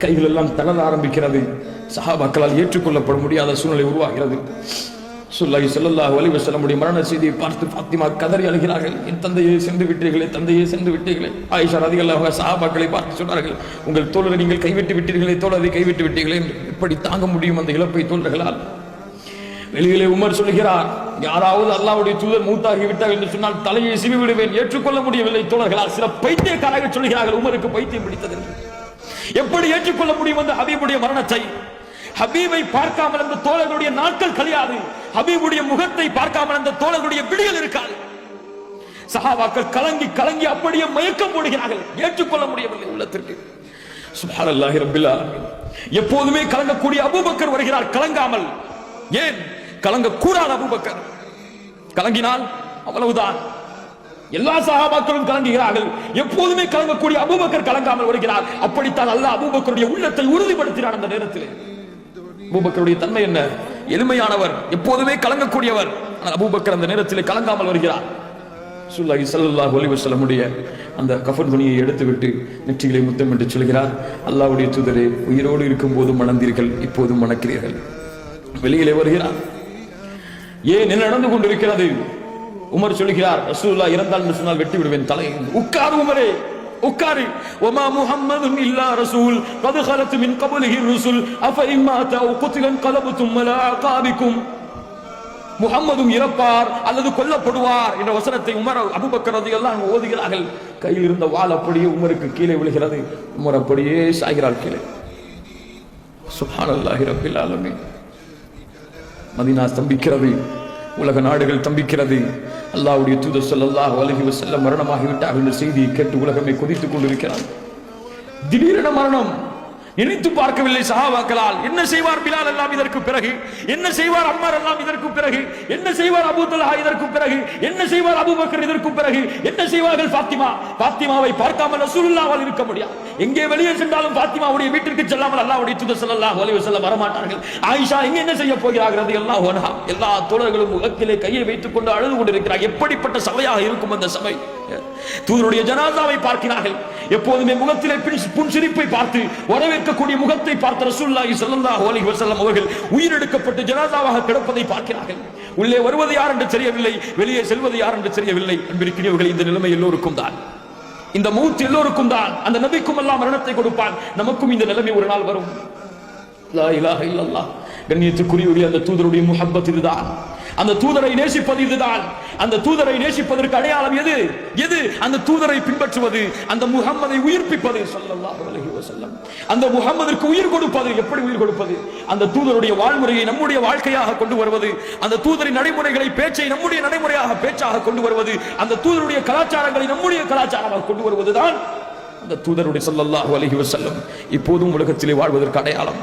கைகள் எல்லாம் தளர ஆரம்பிக்கிறது. சஹாபாக்களால் ஏற்றுக்கொள்ளப்பட முடியாத சூழ்நிலை உருவாகிறது. ஸல்லல்லாஹு அலைஹி வஸல்லம் மரண செய்தியை பார்த்து ஃபாத்திமா கதறி அழுகிறார்கள். என் தந்தையை சென்று விட்டீர்களே, தந்தையை சென்று விட்டீர்களே. ஆயிஷா ரலியல்லாஹு அன்ஹா சஹாபாக்களை பார்த்து சொன்னார்கள், உங்கள் தோழரை நீங்கள் கைவிட்டு விட்டீர்களே, தோழரை கைவிட்டு விட்டீர்களே என்று. எப்படி தாங்க முடியும் அந்த இழப்பை தோழர்களால்? வெளியிலே உமர் சொல்கிறார், யாராவது அல்லாஹ்வுடைய தூதர் மூத்தாகி விட்டார் என்று சொன்னால் தலையை சிவி விடுவேன். ஏற்றுக்கொள்ள முடியவில்லை தோழர்களால். சில பைத்தியக்காரர்கள் சொல்கிறார்கள் உமருக்கு பைத்தியம் பிடித்தது என்று. எப்படி ஏற்றுக்கொள்ள முடியும் அந்த ஹபீபுடைய மரணத்தை? ஹபீபை பார்க்காமல் அந்த தோழர்களுடைய நாட்கள் கழியாது. ஹபீபுடைய முகத்தை பார்க்காமல் அந்த தோழர்களுடைய விடியல் இருக்காது. சஹாபாக்கள் கலங்கி கலங்கி அப்படியே மயக்கம் போடுகிறார்கள். ஏற்றுக்கொள்ள முடியவில்லை உள்ளத்திற்கு. சுப்ஹானல்லாஹி ரப்பில் ஆலமீன். எப்போதுமே கலங்கக்கூடிய அபூபக்கர் வருகிறார் கலங்காமல். ஏன் கலங்கக்கூடாது? அபூபக்கர் கலங்கினால் அவ்வளவுதான். எல்லா சஹாபாக்களும் கலங்குகிறார்கள். எப்போதுமே கலங்கக்கூடிய அபூபக்கர் கலங்காமல் வருகிறார். அப்படித்தான் அல்லாஹ் அபூபக்கருடைய உள்ளத்தை உறுதிப்படுத்தினார். அந்த நேரத்தில் அபூபக்கருடைய தன்மை என்ன? எளிமையானவர், எப்போதுமே கலங்கக்கூடியவர். அபூபக்கர் அந்த நேரத்தில் கலங்காமல் வருகிறார். ரசூலுல்லாஹி ஸல்லல்லாஹு அலைஹி வஸல்லமுடைய அந்த கஃன் துணியை எடுத்துவிட்டு நெற்றியிலே முத்தமிட்டு சொல்கிறார், அல்லாஹ்வுடைய தூதரே, உயிரோடு இருக்கும் போது மணந்தீர்கள், இப்போதும் மணக்கிறீர்கள். வெளியிலே வருகிறார். ஏன் என்ன நடந்து கொண்டிருக்கிறது? உமர் சொல்கிறார், ரசூலுல்லாஹ் இறந்தால் என்று சொன்னால் வெட்டி விடுவேன் தலையை. உட்காரு உமரே, உட்காரு. வமா முஹம்மதுன் இல்லா ரசூல் قد خلت من قبله الرسل افإن مات أو قتل انقلبتم على أعقابكم. முஹம்மதும் இறப்பார் அல்லது கொல்லப்படுவார் என்ற வசனத்தை உமர் அபூபக்கர் ரலியல்லாஹு அன்ஹு ஓதுகிறார்கள். கையில் இருந்த வாள் அப்படியே உமருக்கு கீழே விழுகிறது. உமர் அப்படியே சாய்கிறார் கீழே. சுப்ஹானல்லாஹி ரப்பில் ஆலமீன். மதீனா ஸ்தம்பிக்கிறது. உலக நாடுகள் தம்பிக்கிறது. அல்லாஹ்வுடைய தூதர் ஸல்லல்லாஹு அலைஹி வஸல்லம் மரணமாகிவிட்டார் என்ற செய்தியை கேட்டு உலகமே கொதித்துக் கொண்டிருக்கிறார். திடீரென மரணம். நினைத்து பார்க்கவில்லை சஹாபாக்களால். என்ன செய்வார் பிலால் எல்லாம் இதற்கு பிறகு? என்ன செய்வார் அம்மார் எல்லாம் இதற்கு பிறகு? என்ன செய்வார் அபூ தல்ஹா இதற்கு பிறகு? என்ன செய்வார் அபூபக்கர் இதற்கு பிறகு? என்ன செய்வார்கள் ஃபாத்திமா? ஃபாத்திமாவை பார்க்காமல் ரசூலுல்லாஹ்வால் இருக்க முடியாது. எங்கே வெளியே சென்றாலும் ஃபாத்திமாவுடைய வீட்டிற்கு செல்லாமல் அல்லாஹ்வுடைய தூதர் ஸல்லல்லாஹு அலைஹி வஸல்லம் வரமாட்டார்கள். ஆயிஷா எங்கே என்ன செய்ய போகிறார்கள் ரலியல்லாஹு அன்ஹா? எல்லா தோழர்களும் முகத்திலே கையை வைத்துக் கொண்டு அழுது கொண்டிருக்கிறார். எப்படிப்பட்ட சபையாக இருக்கும் அந்த சபை? தூதருடைய ஜனாசாவை பார்க்கிறார்கள். எப்போதுமே முகத்திலே புன்சிரிப்பை பார்த்து வரவேற்கக்கூடிய முகத்தை பார்த்த ரசூலுல்லாஹி ஸல்லல்லாஹு அலைஹி வஸல்லம் அவர்கள் உயிரெடுக்கப்பட்டு ஜனாசாவாக கிடப்பதை பார்க்கிறார்கள். உள்ளே வருவது யார் என்று தெரியவில்லை, வெளியே செல்வது யார் என்று தெரியவில்லை. அன்பிற்கினியவர்களே, இந்த நிலைமை எல்லோருக்கும் தான். இந்த மௌத் எல்லோருக்கும் தான். அந்த நபிக்கும் அல்லாஹ் மரணத்தை கொடுப்பான். நமக்கும் இந்த நிலைமை ஒரு நாள் வரும். லா இலாஹ இல்லல்லாஹ். கண்ணியத்துக்குரிய அந்த தூதருடைய முஹப்பத் இதுதான். அந்த தூதரை நேசிப்பது இதுதான். அந்த தூதரை நேசிப்பதற்கு அடையாளம் எது? எது? அந்த தூதரை பின்பற்றுவது, அந்த முஹம்மதை உயிர்ப்பிப்பது ஸல்லல்லாஹு அலைஹி வஸல்லம். அந்த முஹம்மதிற்கு உயிர் கொடுப்பது. எப்படி உயிர் கொடுப்பது? அந்த தூதருடைய வாழ்முறையை நம்முடைய வாழ்க்கையாக கொண்டு வருவது, அந்த தூதரின் நடைமுறைகளை பேச்சை நம்முடைய நடைமுறையாக பேச்சாக கொண்டு வருவது, அந்த தூதருடைய கலாச்சாரங்களை நம்முடைய கலாச்சாரமாக கொண்டு வருவதுதான் அந்த தூதருடைய ஸல்லல்லாஹு அலைஹி வஸல்லம் இப்போதும் உலகத்திலே வாழ்வதற்கு அடையாளம்.